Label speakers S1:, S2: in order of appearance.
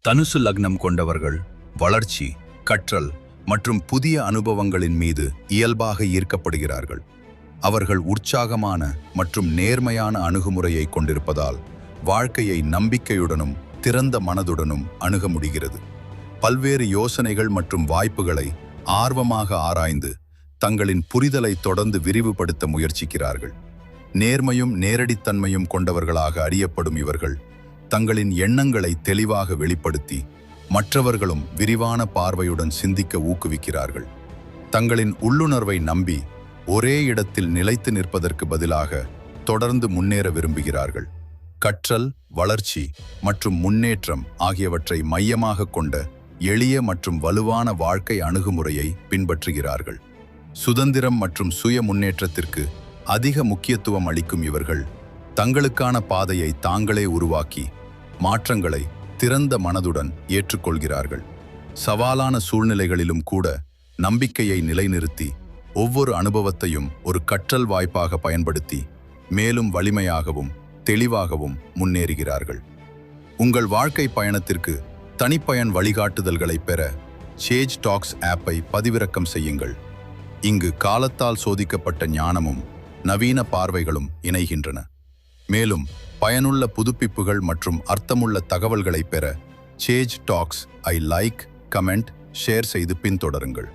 S1: தனுசு லக்னம் கொண்டவர்கள் வளர்ச்சி, கற்றல் மற்றும் புதிய அனுபவங்களின் மீது இயல்பாக ஈர்க்கப்படுகிறார்கள். அவர்கள் உற்சாகமான மற்றும் நேர்மையான அணுகுமுறையை கொண்டிருப்பதால் வாழ்க்கையை நம்பிக்கையுடனும் திறந்த மனதுடனும் அணுக முடிகிறது. பல்வேறு யோசனைகள் மற்றும் வாய்ப்புகளை ஆர்வமாக ஆராய்ந்து தங்களின் புரிதலை தொடர்ந்து விரிவுபடுத்த முயற்சிக்கிறார்கள். நேர்மையும் நேரடித்தன்மையும் கொண்டவர்களாக அறியப்படும் இவர்கள் தங்களின் எண்ணங்களை தெளிவாக வெளிப்படுத்தி மற்றவர்களும் விரிவான பார்வையுடன் சிந்திக்க ஊக்குவிக்கிறார்கள். தங்களின் உள்ளுணர்வை நம்பி ஒரே இடத்தில் நிலைத்து நிற்பதற்கு பதிலாக தொடர்ந்து முன்னேற விரும்புகிறார்கள். கற்றல், வளர்ச்சி மற்றும் முன்னேற்றம் ஆகியவற்றை மையமாக கொண்ட எளிய மற்றும் வலுவான வாழ்க்கை அணுகுமுறையை பின்பற்றுகிறார்கள். சுதந்திரம் மற்றும் சுய முன்னேற்றத்திற்கு அதிக முக்கியத்துவம் அளிக்கும் இவர்கள் தங்களுக்கான பாதையை தாங்களே உருவாக்கி மாற்றங்களை திறந்த மனதுடன் ஏற்றுக்கொள்கிறார்கள். சவாலான சூழ்நிலைகளிலும் கூட நம்பிக்கையை நிலைநிறுத்தி ஒவ்வொரு அனுபவத்தையும் ஒரு கற்றல் வாய்ப்பாக பயன்படுத்தி மேலும் வலிமையாகவும் தெளிவாகவும் முன்னேறுகிறார்கள். உங்கள் வாழ்க்கை பயணத்திற்கு தனிப்பயன் வழிகாட்டுதல்களை பெற சேஜ் டாக்ஸ் ஆப்பை பதிவிறக்கம் செய்யுங்கள். இங்கு காலத்தால் சோதிக்கப்பட்ட ஞானமும் நவீன பார்வைகளும் இணைகின்றன. மேலும் பயனுள்ள புதுப்பிப்புகள் மற்றும் அர்த்தமுள்ள தகவல்களை பெற சேஜ் டாக்ஸ் ஐ லைக், கமெண்ட், ஷேர் செய்து பின்தொடருங்கள்.